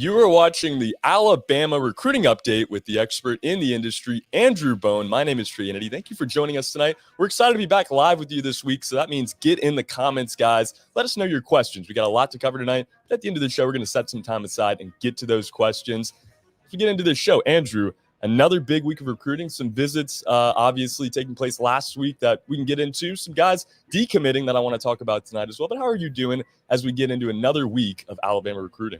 You are watching the Alabama recruiting update with the expert in the industry, Andrew Bone. My name is Trinity. Thank you for joining us tonight. We're excited to be back live with you this week, so that means get in the comments, guys. Let us know your questions. We got a lot to cover tonight. At the end of the show, we're going to set some time aside and get to those questions. If we get into this show, Andrew, another big week of recruiting, some visits obviously taking place last week that we can get into, some guys decommitting that I want to talk about tonight as well. But how are you doing as we get into another week of Alabama recruiting?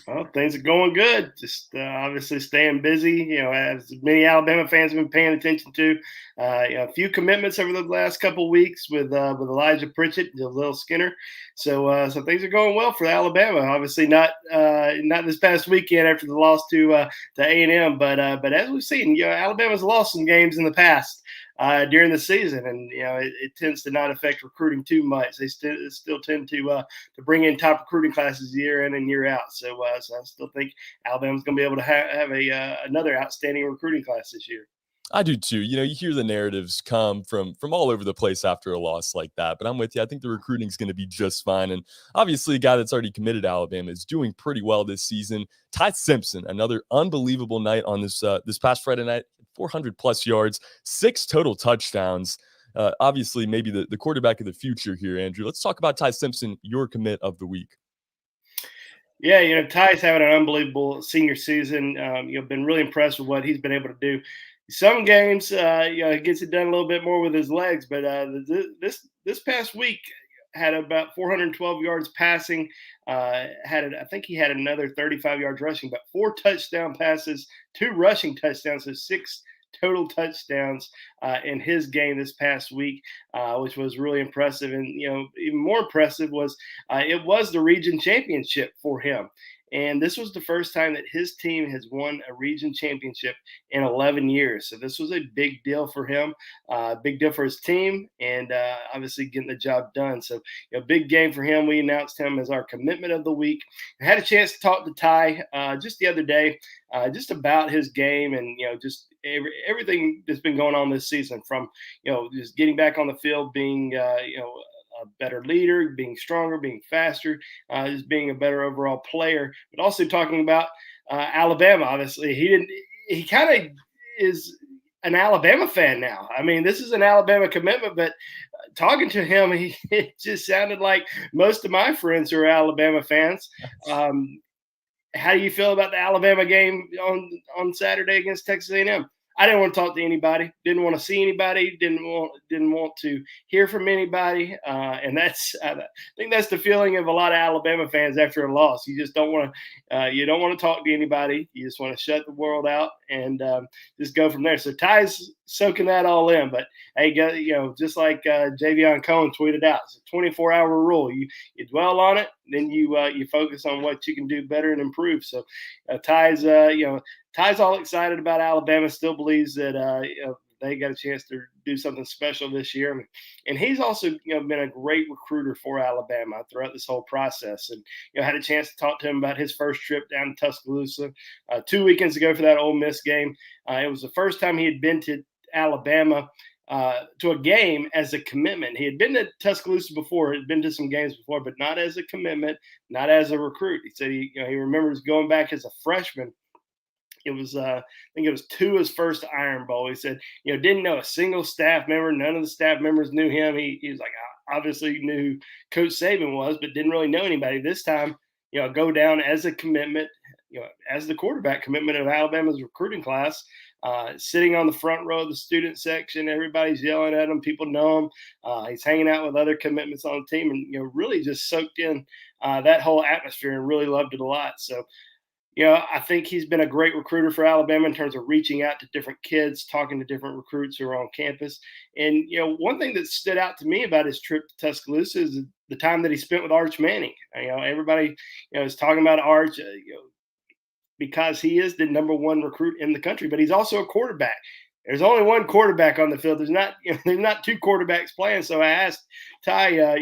Well, things are going good. Just obviously staying busy. As many Alabama fans have been paying attention to, a few commitments over the last couple of weeks with Elijah Pritchett, the little Skinner. So things are going well for Alabama. Obviously not this past weekend after the loss to A&M, but as we've seen, Alabama's lost some games in the past. During the season, and it tends to not affect recruiting too much. They still tend to bring in top recruiting classes year in and year out. So I still think Alabama's going to be able to have another outstanding recruiting class this year. I do too. You hear the narratives come from all over the place after a loss like that. But I'm with you. I think the recruiting is going to be just fine. And obviously, a guy that's already committed to Alabama is doing pretty well this season. Ty Simpson, another unbelievable night on this past Friday night. 400 plus yards, 6 total touchdowns. Obviously, maybe the quarterback of the future here, Andrew. Let's talk about Ty Simpson, your commit of the week. Yeah, Ty's having an unbelievable senior season. Been really impressed with what he's been able to do. Some games, he gets it done a little bit more with his legs, but this past week had about 412 yards passing. I think he had another 35 yards rushing, but 4 touchdown passes, 2 rushing touchdowns, so 6 total touchdowns in his game this past week, which was really impressive. And even more impressive was it was the region championship for him. And this was the first time that his team has won a region championship in 11 years. So this was a big deal for him, big deal for his team, and obviously getting the job done. So big game for him. We announced him as our commitment of the week. I had a chance to talk to Ty just the other day, just about his game and, just everything that's been going on this season, from, just getting back on the field, being, a better leader, being stronger, being faster, just being a better overall player, but also talking about Alabama. Obviously, he kind of is an Alabama fan now. I mean, this is an Alabama commitment, but talking to him, it just sounded like most of my friends who are Alabama fans. How do you feel about the Alabama game on Saturday against Texas A&M? I didn't want to talk to anybody. Didn't want to see anybody. Didn't want to hear from anybody. And I think that's the feeling of a lot of Alabama fans after a loss. You just don't want to. You don't want to talk to anybody. You just want to shut the world out and just go from there. So Ty's soaking that all in. But hey, just like Javion Cohen tweeted out, it's a 24-hour rule. You dwell on it, then you focus on what you can do better and improve. So Ty's all excited about Alabama, still believes that they got a chance to do something special this year. And he's also been a great recruiter for Alabama throughout this whole process. And had a chance to talk to him about his first trip down to Tuscaloosa 2 weekends ago for that Ole Miss game. It was the first time he had been to Alabama to a game as a commitment. He had been to Tuscaloosa before, had been to some games before, but not as a commitment, not as a recruit. He said he remembers going back as a freshman. It was, I think it was to his first Iron Bowl. He said, didn't know a single staff member. None of the staff members knew him. He was like, I obviously knew who Coach Saban was, but didn't really know anybody. This time, go down as a commitment, as the quarterback commitment of Alabama's recruiting class, sitting on the front row of the student section. Everybody's yelling at him. People know him. He's hanging out with other commitments on the team and, really just soaked in that whole atmosphere and really loved it a lot. So, I think he's been a great recruiter for Alabama in terms of reaching out to different kids, talking to different recruits who are on campus. And, one thing that stood out to me about his trip to Tuscaloosa is the time that he spent with Arch Manning. Everybody, is talking about Arch, because he is the number 1 recruit in the country, but he's also a quarterback. There's only one quarterback on the field. There's not 2 quarterbacks playing. So I asked Ty,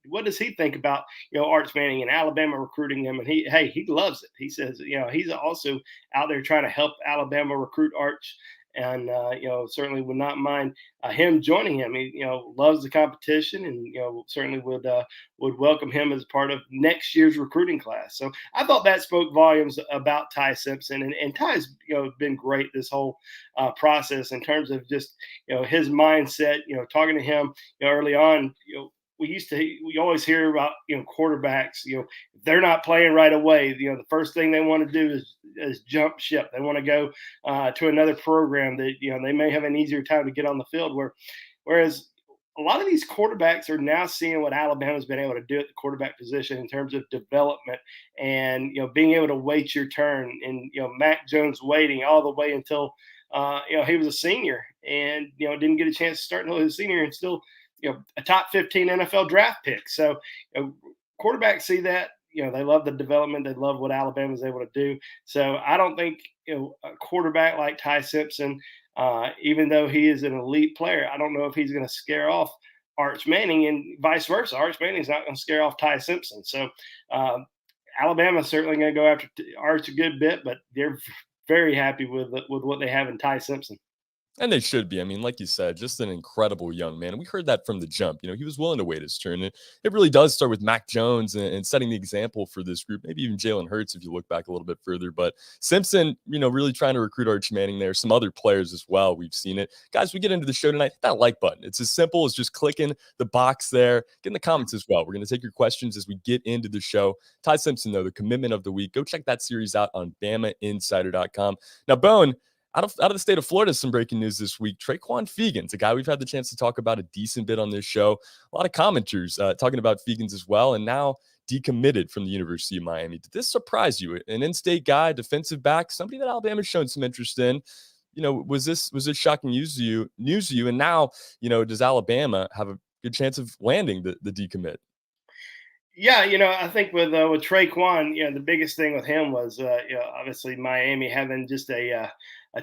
what does he think about, Arch Manning and Alabama recruiting him? And he loves it. He says, he's also out there trying to help Alabama recruit Arch and certainly would not mind him joining him. He loves the competition, and certainly would welcome him as part of next year's recruiting class. So I thought that spoke volumes about Ty Simpson, and Ty's been great this whole process in terms of just his mindset. Talking to him early on, we always hear about quarterbacks, if they're not playing right away, the first thing they want to do is jump ship. They want to go to another program that they may have an easier time to get on the field. Whereas a lot of these quarterbacks are now seeing what Alabama's been able to do at the quarterback position in terms of development and being able to wait your turn. And Mac Jones waiting all the way until he was a senior and didn't get a chance to start until he was a senior, and still a top 15 NFL draft pick. So quarterbacks see that. They love the development. They love what Alabama's able to do. So I don't think a quarterback like Ty Simpson, even though he is an elite player, I don't know if he's going to scare off Arch Manning, and vice versa. Arch Manning's not going to scare off Ty Simpson. So Alabama's certainly going to go after Arch a good bit, but they're very happy with what they have in Ty Simpson. And they should be. I mean, like you said, just an incredible young man. We heard that from the jump. He was willing to wait his turn. And it really does start with Mac Jones and setting the example for this group, maybe even Jalen Hurts if you look back a little bit further. But Simpson, really trying to recruit Arch Manning there. Some other players as well. We've seen it. Guys, we get into the show tonight. Hit that like button. It's as simple as just clicking the box there. Get in the comments as well. We're going to take your questions as we get into the show. Ty Simpson, though, the commitment of the week. Go check that series out on BamaInsider.com. Now, Bone, out of the state of Florida, some breaking news this week. Trequan Fegans, a guy we've had the chance to talk about a decent bit on this show. A lot of commenters talking about Fegans as well, and now decommitted from the University of Miami. Did this surprise you? An in-state guy, defensive back, somebody that Alabama's shown some interest in. Was this shocking news to you? And now, does Alabama have a good chance of landing the decommit? Yeah, I think with Trequan, the biggest thing with him was, obviously Miami having just a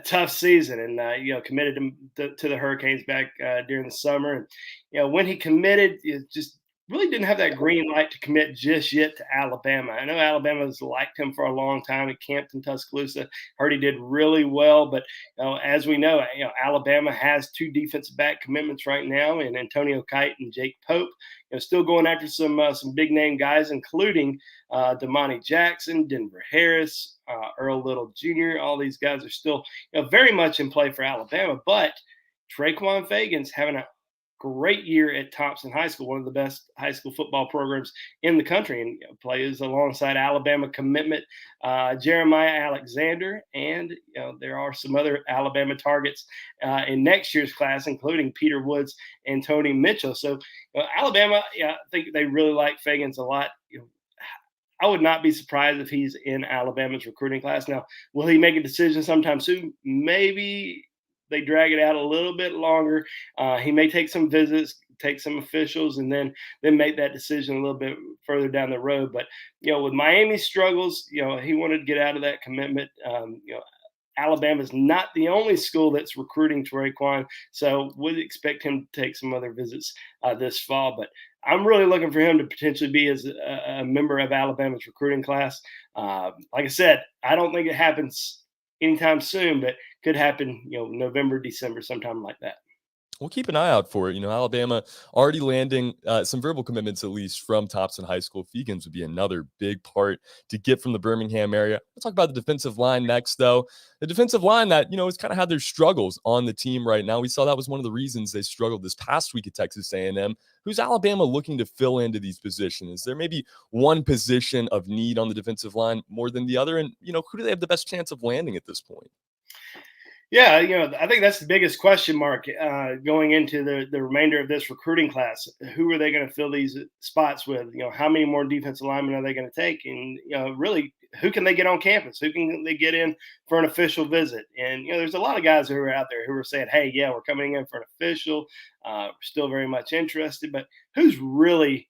tough season, and committed to the Hurricanes back during the summer, and when he committed, it just really didn't have that green light to commit just yet to Alabama. I know Alabama's liked him for a long time. He camped in Tuscaloosa. Heard he did really well, but as we know, Alabama has two defensive back commitments right now, and Antonio Kite and Jake Pope. Still going after some big name guys, including Damani Jackson, Denver Harris, Earl Little Jr. All these guys are still very much in play for Alabama. But Trequan Fegans having a great year at Thompson High School, one of the best high school football programs in the country, and plays alongside Alabama commitment Jeremiah Alexander, and there are some other Alabama targets in next year's class, including Peter Woods and Tony Mitchell. So Alabama, I think they really like Fegans a lot. I would not be surprised if he's in Alabama's recruiting class. Now, will he make a decision sometime soon? Maybe they drag it out a little bit longer. He may take some visits, take some officials, and then make that decision a little bit further down the road. But with Miami's struggles, he wanted to get out of that commitment. Alabama's not the only school that's recruiting Trequan, so would expect him to take some other visits this fall. But I'm really looking for him to potentially be as a member of Alabama's recruiting class. Like I said, I don't think it happens anytime soon, but could happen, November, December, sometime like that. We'll keep an eye out for it. Alabama already landing some verbal commitments, at least from Thompson High School. Fegans would be another big part to get from the Birmingham area. We'll talk about the defensive line next, though. The defensive line that, has kind of had their struggles on the team right now. We saw that was one of the reasons they struggled this past week at Texas A&M. Who's Alabama looking to fill into these positions? Is there maybe one position of need on the defensive line more than the other? And, who do they have the best chance of landing at this point? Yeah, I think that's the biggest question mark going into the remainder of this recruiting class. Who are they going to fill these spots with? How many more defensive linemen are they going to take? And, really, who can they get on campus? Who can they get in for an official visit? And, there's a lot of guys who are out there who are saying, hey, yeah, we're coming in for an official. We're still very much interested. But who's really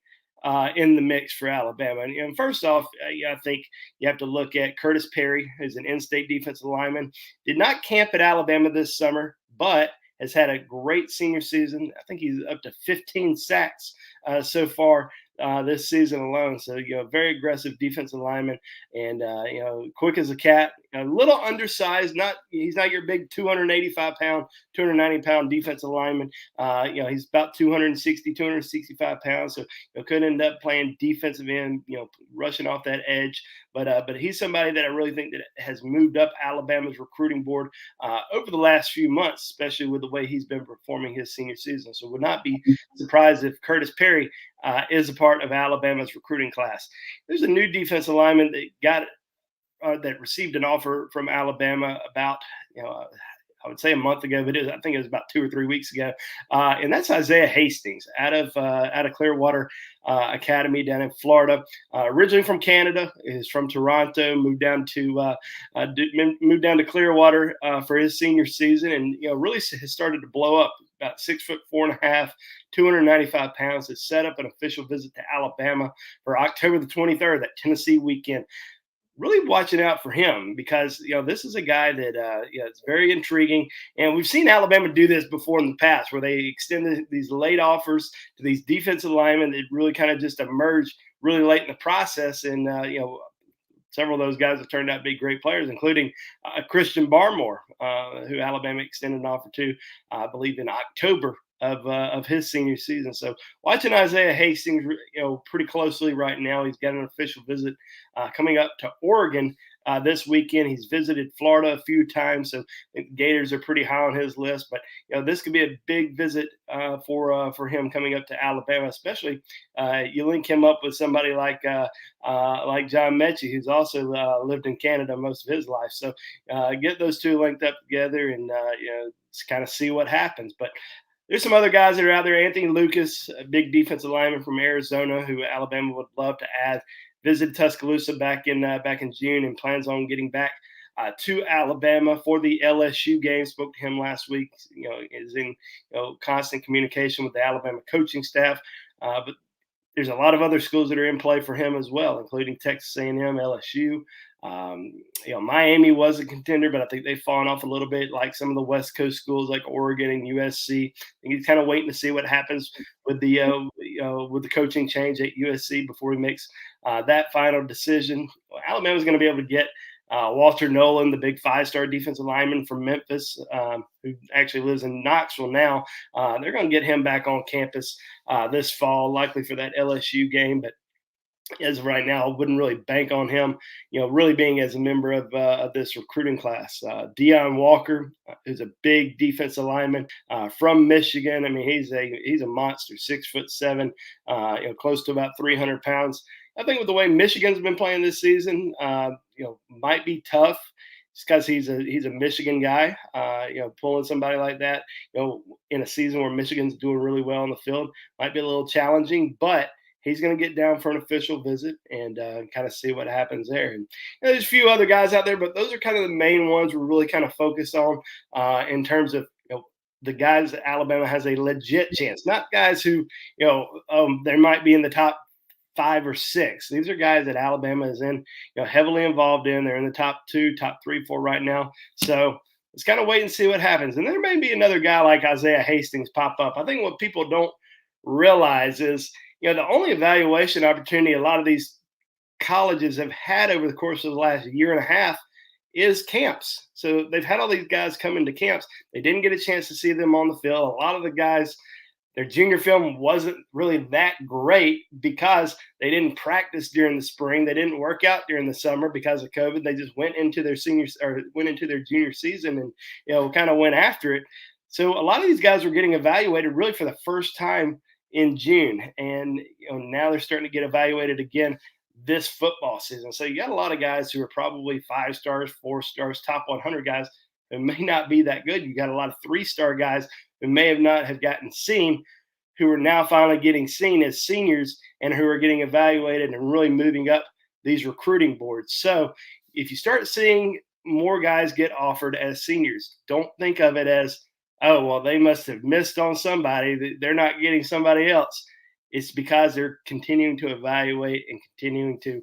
in the mix for Alabama? And first off, I think you have to look at Curtis Perry, who's an in-state defensive lineman. Did not camp at Alabama this summer, but has had a great senior season. I think he's up to 15 sacks so far this season alone. So, very aggressive defensive lineman, and quick as a cat. A little undersized. He's not your big 285-pound, 290-pound defensive lineman. He's about 260, 265 pounds. So could end up playing defensive end. Rushing off that edge. But he's somebody that I really think that has moved up Alabama's recruiting board over the last few months, especially with the way he's been performing his senior season. So would not be surprised if Curtis Perry is a part of Alabama's recruiting class. There's a new defensive lineman that received an offer from Alabama about I would say a month ago, but I think it was about 2 or 3 weeks ago, and that's Isaiah Hastings out of Clearwater Academy down in Florida. Originally from Canada, is from Toronto. Moved down to Clearwater for his senior season, and really has started to blow up. About 6'4.5", 295 pounds. Has set up an official visit to Alabama for October the 23rd, that Tennessee weekend. Really watching out for him because this is a guy that it's very intriguing, and we've seen Alabama do this before in the past, where they extended these late offers to these defensive linemen that really kind of just emerged really late in the process, and several of those guys have turned out to be great players, including Christian Barmore, who Alabama extended an offer to, I believe, in October of his senior season. So watching Isaiah Hastings, pretty closely right now. He's got an official visit coming up to Oregon this weekend. He's visited Florida a few times, so I think the Gators are pretty high on his list. But this could be a big visit for him coming up to Alabama, especially you link him up with somebody like John Mechie, who's also lived in Canada most of his life. So get those two linked up together and just kind of see what happens. But there's some other guys that are out there. Anthony Lucas, a big defensive lineman from Arizona, who Alabama would love to add. Visited Tuscaloosa back in June and plans on getting back to Alabama for the LSU game. Spoke to him last week. Is in constant communication with the Alabama coaching staff. But there's a lot of other schools that are in play for him as well, including Texas A&M, LSU. Miami was a contender, but I think they've fallen off a little bit, like some of the West Coast schools like Oregon and USC. I think he's kind of waiting to see what happens with the coaching change at USC before he makes that final decision. Alabama's going to be able to get Walter Nolan, the big 5-star defensive lineman from Memphis, who actually lives in Knoxville now. They're going to get him back on campus this fall, likely for that LSU game. But as of right now, I wouldn't really bank on him, really being as a member of this recruiting class. Deion Walker is a big defensive lineman from Michigan. I mean, he's a monster, 6'7", close to about 300 pounds. I think with the way Michigan's been playing this season, might be tough just because he's a Michigan guy. Pulling somebody like that, in a season where Michigan's doing really well on the field might be a little challenging, but he's going to get down for an official visit and kind of see what happens there. And there's a few other guys out there, but those are kind of the main ones we're really kind of focused on in terms of the guys that Alabama has a legit chance. Not guys who they might be in the top 5 or 6. These are guys that Alabama is in heavily involved in. They're in the top 2, top 3, 4 right now. So let's kind of wait and see what happens. And there may be another guy like Isaiah Hastings pop up. I think what people don't realize is the only evaluation opportunity a lot of these colleges have had over the course of the last year and a half is camps. So they've had all these guys come into camps. They didn't get a chance to see them on the field. A lot of the guys, their junior film wasn't really that great because they didn't practice during the spring. They didn't work out during the summer because of COVID. They just went into their junior season and kind of went after it. So a lot of these guys were getting evaluated really for the first time in June, and now they're starting to get evaluated again this football season. So you got a lot of guys who are probably 5 stars, 4 stars, top 100 guys who may not be that good. You got a lot of 3-star guys who may not have gotten seen, who are now finally getting seen as seniors and who are getting evaluated and really moving up these recruiting boards. So if you start seeing more guys get offered as seniors, don't think of it as, oh, well, they must have missed on somebody. They're not getting somebody else. It's because they're continuing to evaluate and continuing to,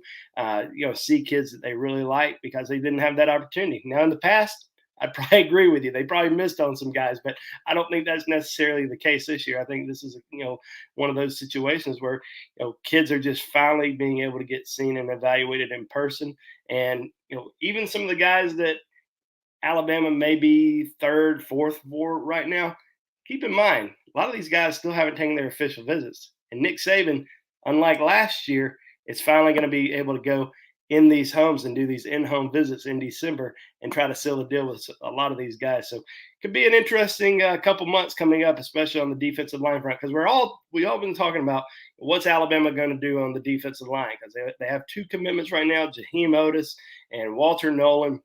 see kids that they really like because they didn't have that opportunity. Now, in the past, I'd probably agree with you. They probably missed on some guys, but I don't think that's necessarily the case this year. I think this is, one of those situations where, kids are just finally being able to get seen and evaluated in person. And, even some of the guys that Alabama may be third, fourth for right now, keep in mind, a lot of these guys still haven't taken their official visits. And Nick Saban, unlike last year, is finally going to be able to go in these homes and do these in-home visits in December and try to seal the deal with a lot of these guys. So it could be an interesting couple months coming up, especially on the defensive line front, because we all been talking about what's Alabama going to do on the defensive line, because they have two commitments right now, Jaheim Otis and Walter Nolan.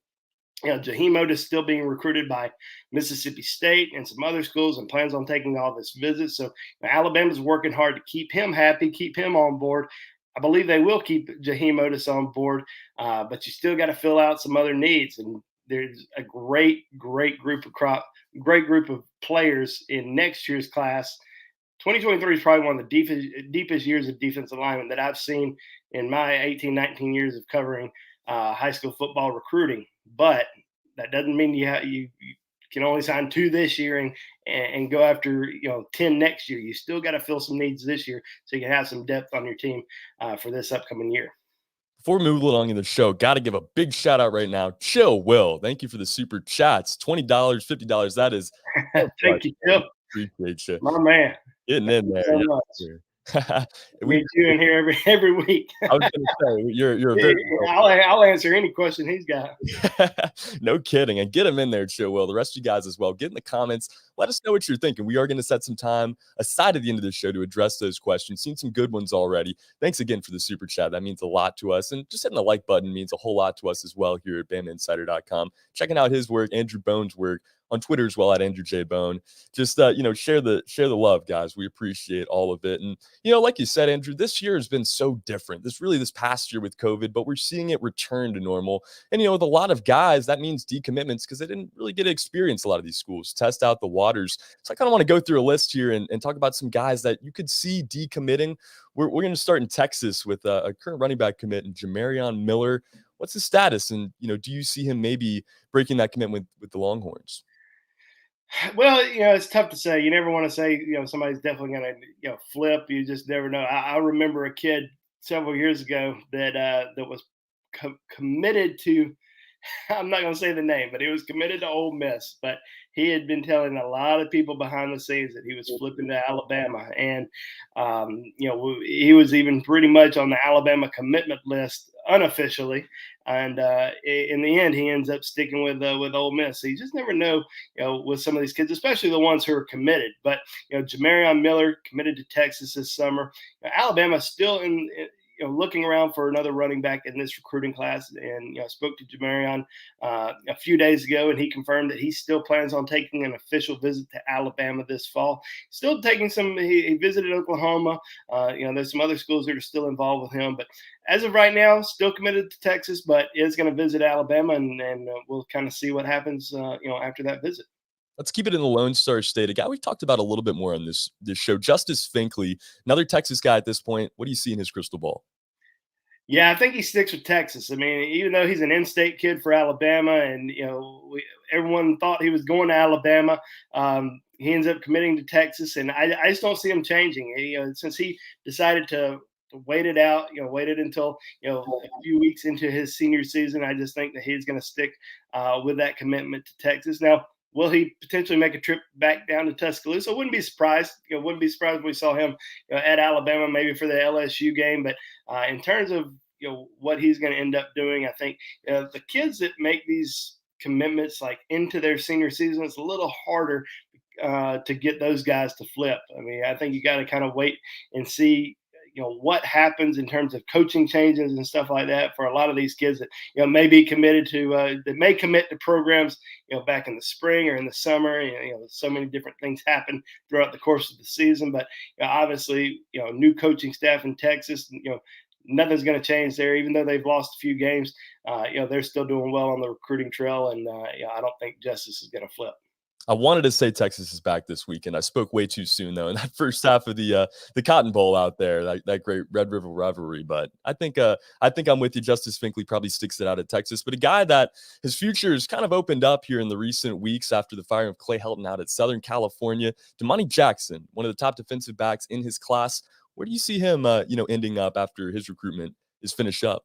Jaheim Otis is still being recruited by Mississippi State and some other schools and plans on taking all this visits. So Alabama's working hard to keep him happy, keep him on board. I believe they will keep Jaheim Otis on board, but you still got to fill out some other needs. And there's a great group of players in next year's class. 2023 is probably one of the deepest years of defensive alignment that I've seen in my 18, 19 years of covering high school football recruiting. But that doesn't mean you can only sign 2 this year and go after 10 next year. You still got to fill some needs this year so you can have some depth on your team for this upcoming year. Before we move along in the show, got to give a big shout out right now. Chill Will, thank you for the super chats. $20, $50. That is thank you, Chill. Appreciate you, my man. Getting in there. So much. We need you in here every week. I was going to say you're very. I'll answer any question he's got. No kidding, and get him in there, Chill Will. The rest of you guys as well. Get in the comments. Let us know what you're thinking. We are going to set some time aside at the end of the show to address those questions. Seen some good ones already. Thanks again for the super chat. That means a lot to us, and just hitting the like button means a whole lot to us as well here at BamaInsider.com. Checking out his work, Andrew Bone's work on Twitter as well at Andrew J. Bone. Just share the love, guys. We appreciate all of it. And like you said, Andrew, this year has been so different. This past year with COVID, but we're seeing it return to normal. And with a lot of guys, that means decommitments because they didn't really get to experience a lot of these schools, test out the waters. So I kind of want to go through a list here and talk about some guys that you could see decommitting. We're going to start in Texas with a current running back commit in Jamarion Miller. What's his status? And do you see him maybe breaking that commitment with the Longhorns? Well, it's tough to say. You never want to say, somebody's definitely going to, flip. You just never know. I remember a kid several years ago that was committed to. I'm not going to say the name, but he was committed to Ole Miss. But he had been telling a lot of people behind the scenes that he was flipping to Alabama, and he was even pretty much on the Alabama commitment list unofficially. And in the end, he ends up sticking with Ole Miss. So you just never know, with some of these kids, especially the ones who are committed. But Jamarion Miller committed to Texas this summer. Alabama still in looking around for another running back in this recruiting class. And, I spoke to Jamarion a few days ago, and he confirmed that he still plans on taking an official visit to Alabama this fall. Still taking he visited Oklahoma. There's some other schools that are still involved with him. But as of right now, still committed to Texas, but is going to visit Alabama, and we'll kind of see what happens, after that visit. Let's keep it in the Lone Star State. A guy we've talked about a little bit more on this show, Justice Finkley, another Texas guy at this point. What do you see in his crystal ball? Yeah, I think he sticks with Texas. I mean, even though he's an in-state kid for Alabama, and everyone thought he was going to Alabama, he ends up committing to Texas, and I just don't see him changing. Since he decided to wait it out, waited until a few weeks into his senior season, I just think that he's going to stick with that commitment to Texas. Now, will he potentially make a trip back down to Tuscaloosa? I wouldn't be surprised. Wouldn't be surprised if we saw him at Alabama, maybe for the LSU game. But in terms of what he's going to end up doing, I think the kids that make these commitments like into their senior season, it's a little harder to get those guys to flip. I mean, I think you got to kind of wait and see what happens in terms of coaching changes and stuff like that for a lot of these kids that may be committed to that may commit to programs back in the spring or in the summer. So many different things happen throughout the course of the season, but obviously new coaching staff in Texas, nothing's going to change there. Even though they've lost a few games, they're still doing well on the recruiting trail, and I don't think Justice is going to flip. I wanted to say Texas is back this weekend. I spoke way too soon though in that first half of the Cotton Bowl out there, that great Red River rivalry. But I think I'm with you. Justice Finkley probably sticks it out at Texas, but a guy that his future is kind of opened up here in the recent weeks after the firing of Clay Helton out at Southern California. Damani Jackson, one of the top defensive backs in his class. Where do you see him, ending up after his recruitment is finished up?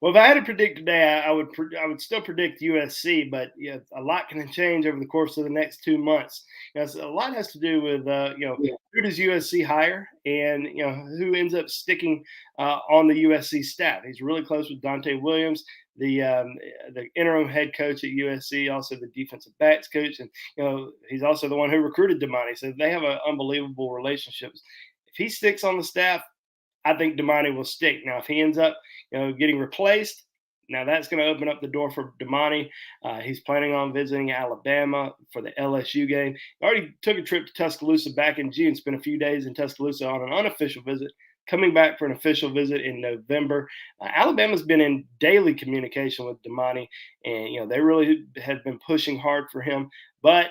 Well, if I had to predict today, I would still predict USC, but yeah, a lot can change over the course of the next 2 months. So a lot has to do with who does USC hire, and who ends up sticking on the USC staff. He's really close with Dante Williams, the interim head coach at USC, also the defensive backs coach, and he's also the one who recruited Damani. So they have an unbelievable relationship. If he sticks on the staff, I think Damani will stick. Now, if he ends up, getting replaced, now that's going to open up the door for Damani. He's planning on visiting Alabama for the LSU game. He already took a trip to Tuscaloosa back in June, spent a few days in Tuscaloosa on an unofficial visit, coming back for an official visit in November. Alabama's been in daily communication with Damani, and they really have been pushing hard for him. But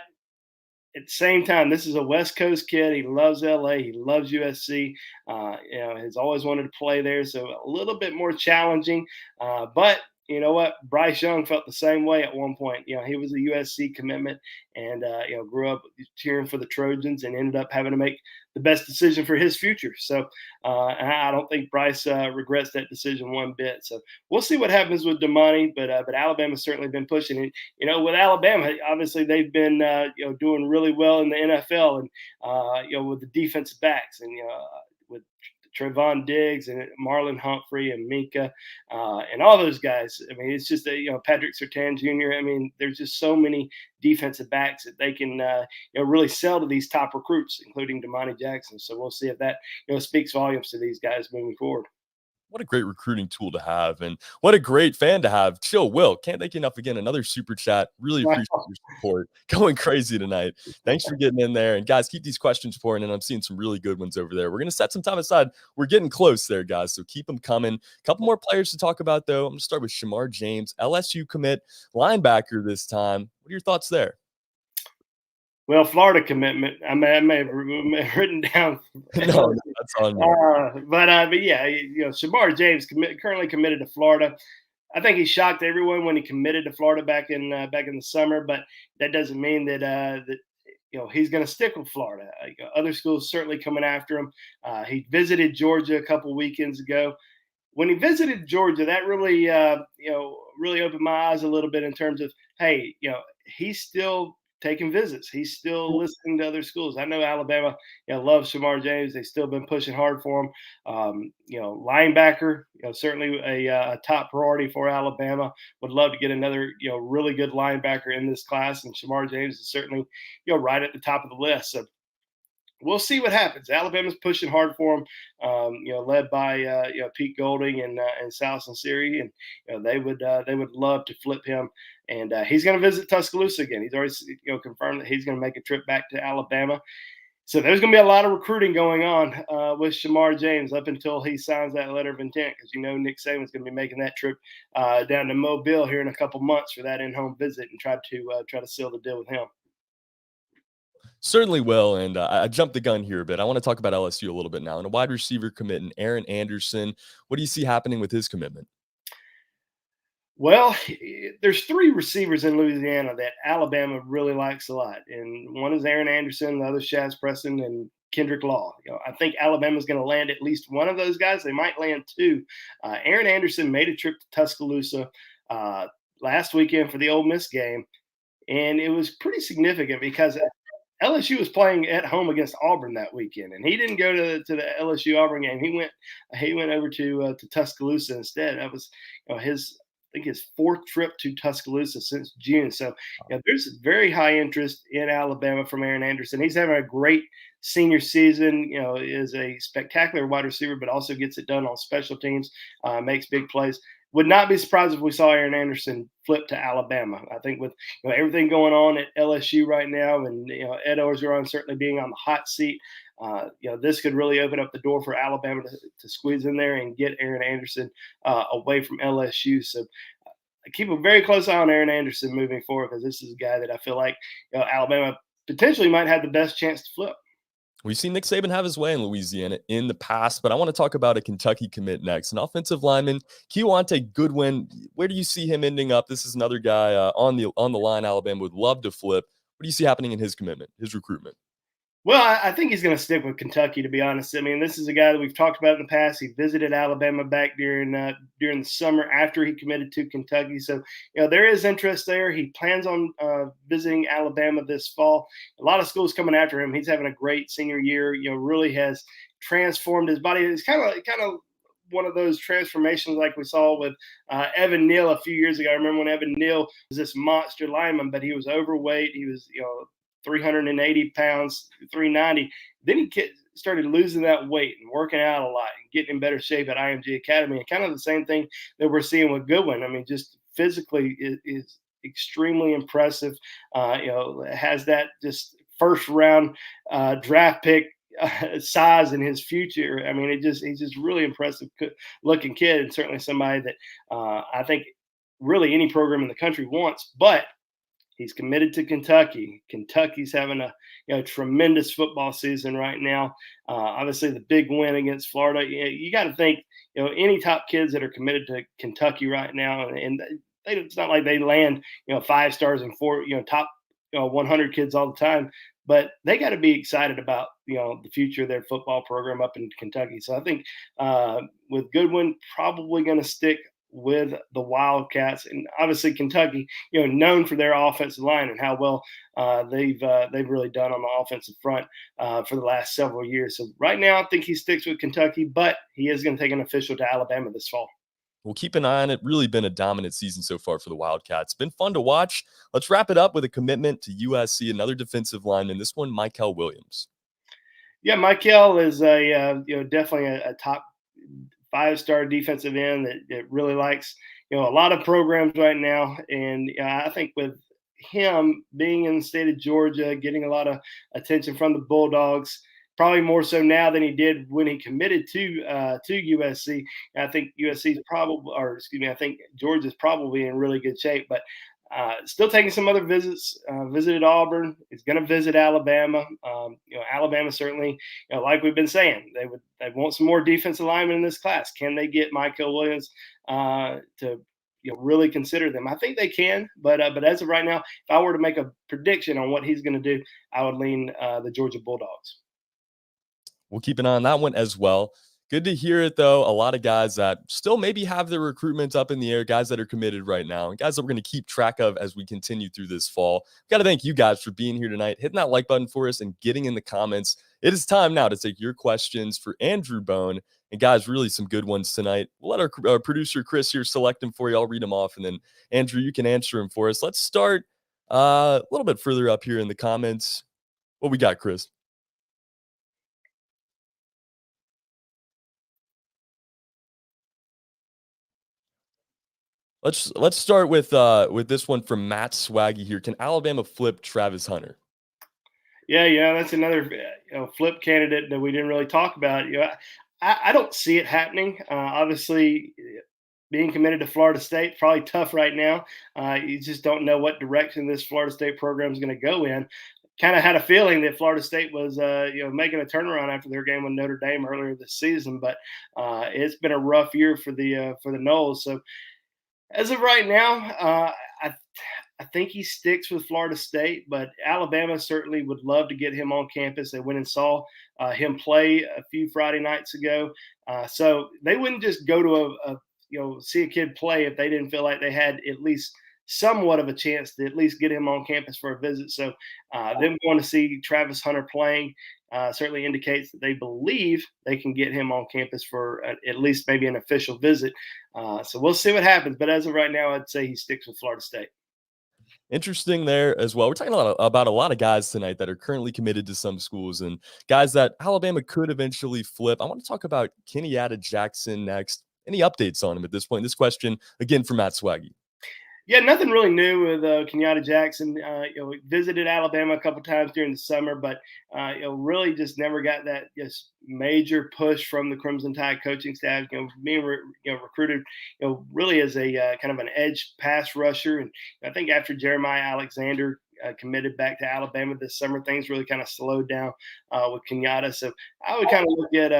at the same time, this is a West Coast kid. He loves LA. He loves USC. Has always wanted to play there, so a little bit more challenging. But you know what? Bryce Young felt the same way at one point. He was a USC commitment, and grew up cheering for the Trojans, and ended up having to make the best decision for his future. So I don't think Bryce regrets that decision one bit. So we'll see what happens with Damani, but Alabama's certainly been pushing it. With Alabama, obviously they've been doing really well in the NFL, and with the defensive backs, and with Trevon Diggs and Marlon Humphrey and Minka and all those guys. I mean, it's just Patrick Surtain Jr. I mean, there's just so many defensive backs that they can really sell to these top recruits, including Damani Jackson. So we'll see if that speaks volumes to these guys moving forward. What a great recruiting tool to have, and what a great fan to have. Chill Will, can't thank you enough again. Another super chat. Really appreciate your support. Going crazy tonight. Thanks for getting in there. And guys, keep these questions pouring in. I'm seeing some really good ones over there. We're gonna set some time aside. We're getting close there, guys. So keep them coming. A couple more players to talk about, though. I'm gonna start with Shamar James, LSU commit, linebacker this time. What are your thoughts there? Well, Florida commitment. I may have written down. No, that's on me. But yeah, Shamar James currently committed to Florida. I think he shocked everyone when he committed to Florida back in the summer, but that doesn't mean that he's going to stick with Florida. Other schools certainly coming after him. He visited Georgia a couple weekends ago. When he visited Georgia, that really really opened my eyes a little bit in terms of, hey, he's still taking visits. He's still listening to other schools. I know Alabama, loves Shamar James. They've still been pushing hard for him. Linebacker, certainly a top priority for Alabama. Would love to get another, really good linebacker in this class, and Shamar James is certainly, right at the top of the list. So we'll see what happens. Alabama's pushing hard for him, led by Pete Golding and Sal Sinceri, and they would love to flip him. And he's going to visit Tuscaloosa again. He's already confirmed that he's going to make a trip back to Alabama. So there's going to be a lot of recruiting going on with Shamar James up until he signs that letter of intent, because Nick Saban's going to be making that trip down to Mobile here in a couple months for that in-home visit, and try to seal the deal with him. Certainly will. And I jumped the gun here a bit. I want to talk about LSU a little bit now. And a wide receiver committing, Aaron Anderson. What do you see happening with his commitment? Well, there's three receivers in Louisiana that Alabama really likes a lot. And one is Aaron Anderson, the other Shaz Preston, and Kendrick Law. I think Alabama's going to land at least one of those guys. They might land two. Aaron Anderson made a trip to Tuscaloosa last weekend for the Ole Miss game. And it was pretty significant because LSU was playing at home against Auburn that weekend, and he didn't go to the LSU Auburn game. He went over to Tuscaloosa instead. That was his fourth trip to Tuscaloosa since June. So there's very high interest in Alabama from Aaron Anderson. He's having a great senior season. Is a spectacular wide receiver, but also gets it done on special teams. Makes big plays. Would not be surprised if we saw Aaron Anderson flip to Alabama. I think with everything going on at LSU right now, and Ed Orgeron certainly being on the hot seat, this could really open up the door for Alabama to squeeze in there and get Aaron Anderson away from LSU. So keep a very close eye on Aaron Anderson moving forward, because this is a guy that I feel like Alabama potentially might have the best chance to flip. We've seen Nick Saban have his way in Louisiana in the past, but I want to talk about a Kentucky commit next. An offensive lineman, Keontae Goodwin. Where do you see him ending up? This is another guy on the line Alabama would love to flip. What do you see happening in his commitment, his recruitment? Well, I think he's going to stick with Kentucky, to be honest. I mean, this is a guy that we've talked about in the past. He visited Alabama back during the summer after he committed to Kentucky. So, there is interest there. He plans on visiting Alabama this fall. A lot of schools coming after him. He's having a great senior year. Really has transformed his body. It's kind of one of those transformations like we saw with Evan Neal a few years ago. I remember when Evan Neal was this monster lineman, but he was overweight. He was 380 pounds, 390. Then he started losing that weight and working out a lot and getting in better shape at IMG Academy. And kind of the same thing that we're seeing with Goodwin. I mean, just physically is extremely impressive. Has that just first round draft pick size in his future. I mean, he's just really impressive looking kid, and certainly somebody that I think really any program in the country wants. But he's committed to Kentucky. Kentucky's having a tremendous football season right now. Obviously, the big win against Florida. You got to think, any top kids that are committed to Kentucky right now, and it's not like they land, 5 stars and 4, top 100 kids all the time. But they got to be excited about the future of their football program up in Kentucky. So I think with Goodwin, probably going to stick with the Wildcats, and obviously Kentucky, known for their offensive line and how well they've really done on the offensive front for the last several years. So right now, I think he sticks with Kentucky, but he is going to take an official to Alabama this fall. We'll keep an eye on it. Really been a dominant season so far for the Wildcats. Been fun to watch. Let's wrap it up with a commitment to USC, another defensive lineman. This one, Michael Williams. Yeah, Michael is definitely a top 5-star defensive end that really likes a lot of programs right now. And I think with him being in the state of Georgia, getting a lot of attention from the Bulldogs, probably more so now than he did when he committed to USC. I think I think Georgia's probably in really good shape, but still taking some other visits. Visited Auburn. He's going to visit Alabama. Alabama certainly, like we've been saying, they want some more defensive linemen in this class. Can they get Michael Williams to really consider them? I think they can, but as of right now, if I were to make a prediction on what he's going to do, I would lean the Georgia Bulldogs. We'll keep an eye on that one as well. Good to hear it, though. A lot of guys that still maybe have their recruitment up in the air, guys that are committed right now, and guys that we're going to keep track of as we continue through this fall. Got to thank you guys for being here tonight, hitting that like button for us and getting in the comments. It is time now to take your questions for Andrew Bone. And guys, really some good ones tonight. We'll let our producer Chris here select them for you. I'll read them off, and then Andrew, you can answer them for us. Let's start a little bit further up here in the comments. What we got, Chris? Let's start with this one from Matt Swaggy here. Can Alabama flip Travis Hunter? Yeah, that's another flip candidate that we didn't really talk about. I don't see it happening. Obviously, being committed to Florida State probably tough right now. You just don't know what direction this Florida State program is going to go in. Kind of had a feeling that Florida State was making a turnaround after their game with Notre Dame earlier this season, but it's been a rough year for the Noles. So as of right now, I think he sticks with Florida State, but Alabama certainly would love to get him on campus. They went and saw him play a few Friday nights ago, so they wouldn't just go to see a kid play if they didn't feel like they had at least somewhat of a chance to at least get him on campus for a visit. So them going to see Travis Hunter playing certainly indicates that they believe they can get him on campus for at least maybe an official visit. So we'll see what happens. But as of right now, I'd say he sticks with Florida State. Interesting there as well. We're talking about a lot of guys tonight that are currently committed to some schools and guys that Alabama could eventually flip. I want to talk about Kenyatta Jackson next. Any updates on him at this point? This question, again, from Matt Swaggy. Yeah, nothing really new with Kenyatta Jackson. We visited Alabama a couple times during the summer, but really just never got that just major push from the Crimson Tide coaching staff. Being recruited, really as a kind of an edge pass rusher, and I think after Jeremiah Alexander committed back to Alabama this summer, things really kind of slowed down with Kenyatta. So I would kind of look at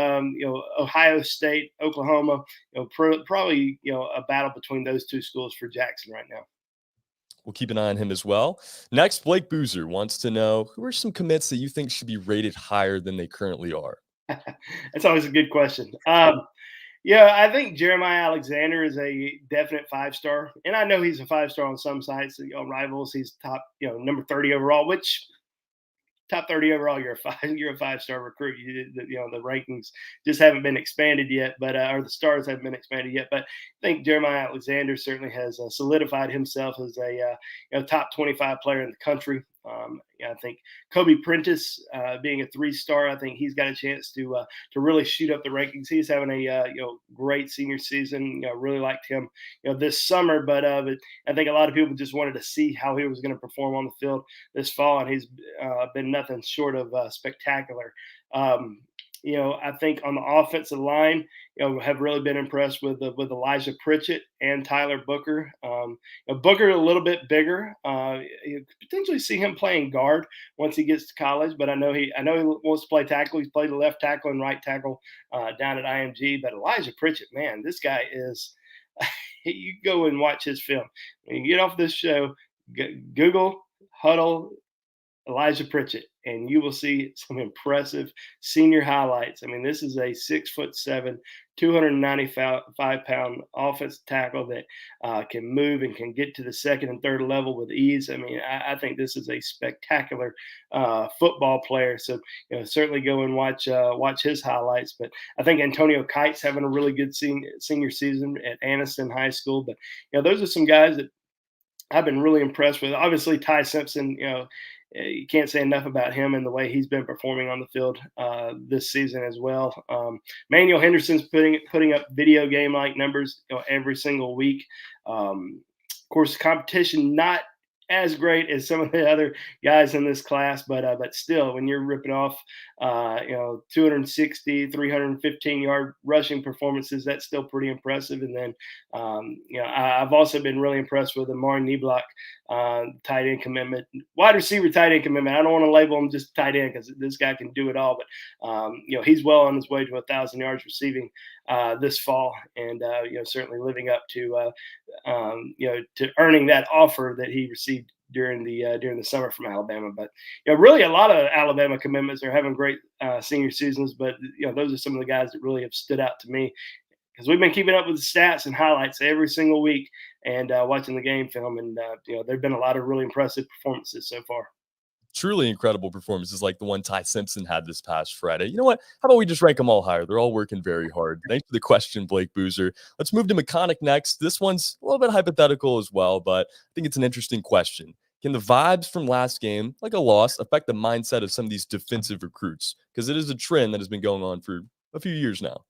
Ohio State, Oklahoma. Probably a battle between those two schools for Jackson right now. We'll keep an eye on him as well. Next, Blake Boozer wants to know who are some commits that you think should be rated higher than they currently are? That's always a good question. Yeah, I think Jeremiah Alexander is a definite 5-star, and I know he's a 5-star on some sites. Rivals, he's top, number 30 overall, which top 30 overall, you're a 5-star recruit. The rankings just haven't been expanded yet, but or the stars haven't been expanded yet. But I think Jeremiah Alexander certainly has solidified himself as a top 25 player in the country. I think Kobe Prentice, being a 3-star, I think he's got a chance to really shoot up the rankings. He's having a great senior season. Really liked him this summer, but I think a lot of people just wanted to see how he was going to perform on the field this fall, and he's been nothing short of spectacular. I think on the offensive line, have really been impressed with Elijah Pritchett and Tyler Booker. Booker a little bit bigger. You could potentially see him playing guard once he gets to college, but I know he wants to play tackle. He's played the left tackle and right tackle down at IMG. But Elijah Pritchett, man, this guy is. You go and watch his film. When you get off this show, Google Huddle Elijah Pritchett, and you will see some impressive senior highlights. I mean, this is a 6'7", 295-pound offensive tackle that can move and can get to the second and third level with ease. I mean, I think this is a spectacular football player. So, certainly go and watch his highlights. But I think Antonio Kite's having a really good senior season at Anniston High School. But those are some guys that I've been really impressed with. Obviously, Ty Simpson, you can't say enough about him and the way he's been performing on the field this season as well. Manuel Henderson's putting up video game like numbers every single week. Of course, competition not as great as some of the other guys in this class, but still, when you're ripping off 260, 315-yard rushing performances, that's still pretty impressive. And then I've also been really impressed with Amari Neblock, tight end commitment, wide receiver tight end commitment. I don't want to label him just tight end because this guy can do it all, but he's well on his way to 1,000 yards receiving this fall, and certainly living up to earning that offer that he received during the summer from Alabama. But really a lot of Alabama commitments are having great senior seasons, but those are some of the guys that really have stood out to me, because we've been keeping up with the stats and highlights every single week and watching the game film, and there've been a lot of really impressive performances so far. Truly incredible performances like the one Ty Simpson had this past Friday. You know what? How about we just rank them all higher? They're all working very hard. Thanks for the question, Blake Boozer. Let's move to Mechanic next. This one's a little bit hypothetical as well, but I think it's an interesting question. Can the vibes from last game, like a loss, affect the mindset of some of these defensive recruits? Because it is a trend that has been going on for a few years now.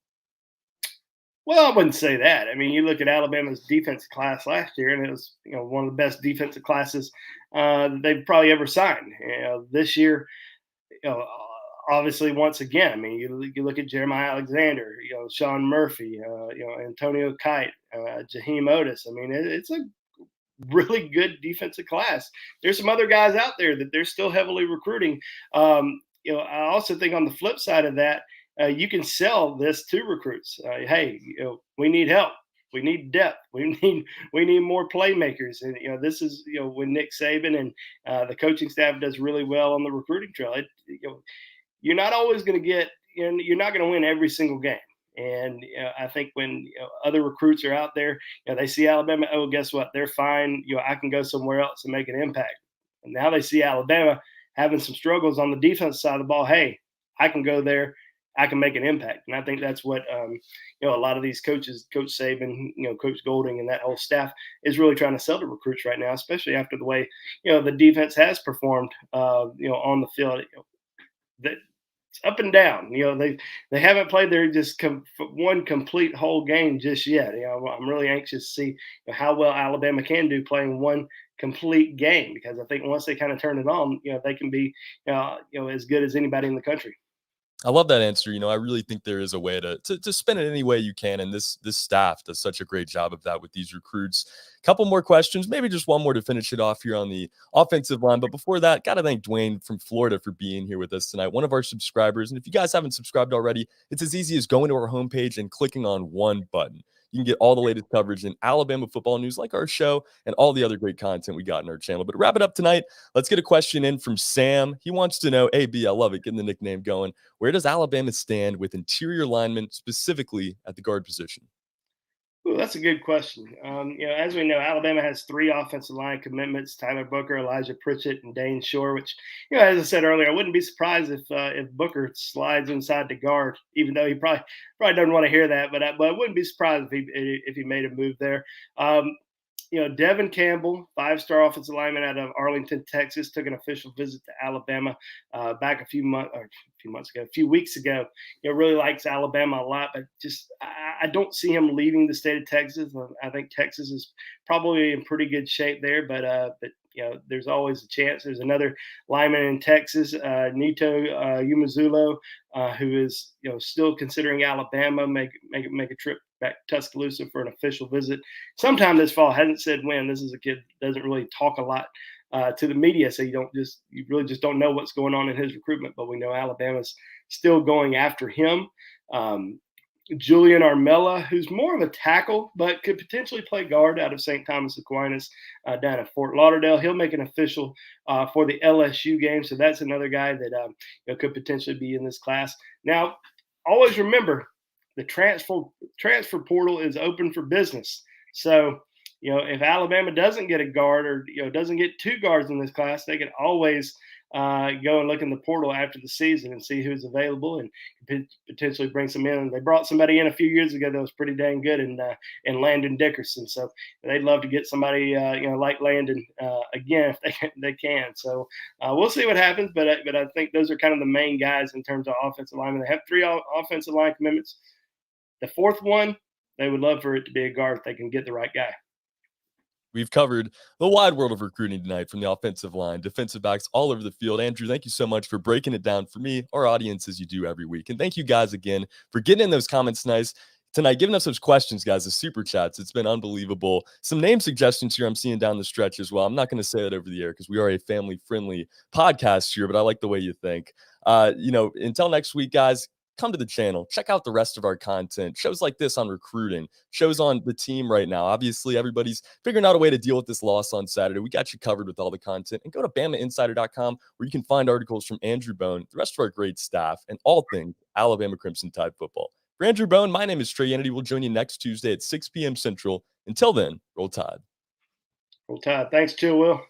Well, I wouldn't say that. I mean, you look at Alabama's defensive class last year, and it was one of the best defensive classes they've probably ever signed. This year, obviously, once again, I mean, you look at Jeremiah Alexander, Sean Murphy, Antonio Kite, Jaheim Otis. I mean, it's a really good defensive class. There's some other guys out there that they're still heavily recruiting. I also think on the flip side of that, you can sell this to recruits. Hey, we need help. We need depth. We need more playmakers. And this is when Nick Saban and the coaching staff does really well on the recruiting trail. You're not always going to get. You're not going to win every single game. And I think when other recruits are out there, they see Alabama. Oh, guess what? They're fine. I can go somewhere else and make an impact. And now they see Alabama having some struggles on the defense side of the ball. Hey, I can go there. I can make an impact. And I think that's what, a lot of these coaches, Coach Saban, Coach Golding, and that whole staff is really trying to sell to recruits right now, especially after the way, the defense has performed, on the field. That up and down. They haven't played their one complete whole game just yet. I'm really anxious to see how well Alabama can do playing one complete game, because I think once they kind of turn it on, they can be as good as anybody in the country. I love that answer. I really think there is a way to spin it any way you can, and this staff does such a great job of that with these recruits. Couple more questions, maybe just one more to finish it off here on the offensive line. But before that, got to thank Dwayne from Florida for being here with us tonight, one of our subscribers. And if you guys haven't subscribed already, it's as easy as going to our homepage and clicking on one button. You can get all the latest coverage in Alabama football news, like our show, and all the other great content we got in our channel. But to wrap it up tonight, let's get a question in from Sam. He wants to know, AB, I love it, getting the nickname going. Where does Alabama stand with interior linemen, specifically at the guard position? Ooh, that's a good question. As we know, Alabama has three offensive line commitments: Tyler Booker, Elijah Pritchett, and Dane Shore. Which, as I said earlier, I wouldn't be surprised if Booker slides inside the guard, even though he probably doesn't want to hear that. But I wouldn't be surprised if he made a move there. Devin Campbell, five-star offensive lineman out of Arlington, Texas, took an official visit to Alabama back a few weeks ago. Really likes Alabama a lot, but just I don't see him leaving the state of Texas. I think Texas is probably in pretty good shape there, but there's always a chance. There's another lineman in Texas, Nito Umazulo, who is still considering Alabama, make a trip back to Tuscaloosa for an official visit sometime this fall. Hasn't said when. This is a kid that doesn't really talk a lot to the media, so you really just don't know what's going on in his recruitment. But we know Alabama's still going after him. Julian Armella, who's more of a tackle, but could potentially play guard out of St. Thomas Aquinas down at Fort Lauderdale. He'll make an official for the LSU game, so that's another guy that could potentially be in this class. Now, always remember, the transfer portal is open for business. So, if Alabama doesn't get a guard or doesn't get two guards in this class, they can always go and look in the portal after the season and see who's available and potentially bring some in. They brought somebody in a few years ago that was pretty dang good in Landon Dickerson. So they'd love to get somebody like Landon again if they can. So we'll see what happens. But I think those are kind of the main guys in terms of offensive linemen. They have three offensive line commitments. The fourth one, they would love for it to be a guard if they can get the right guy. We've covered the wide world of recruiting tonight, from the offensive line, defensive backs, all over the field. Andrew, thank you so much for breaking it down for me, our audience, as you do every week. And thank you guys again for getting in those comments tonight, giving us those questions, guys, the super chats. It's been unbelievable. Some name suggestions here I'm seeing down the stretch as well. I'm not going to say that over the air because we are a family-friendly podcast here, but I like the way you think. Until next week, guys, come to the channel, check out the rest of our content, shows like this on recruiting, shows on the team right now. Obviously, everybody's figuring out a way to deal with this loss on Saturday. We got you covered with all the content. And go to BamaInsider.com, where you can find articles from Andrew Bone, the rest of our great staff, and all things Alabama Crimson Tide football. For Andrew Bone, my name is Trey Kennedy. We'll join you next Tuesday at 6 p.m. Central. Until then, roll Tide. Roll Tide. Thanks, Chill Will.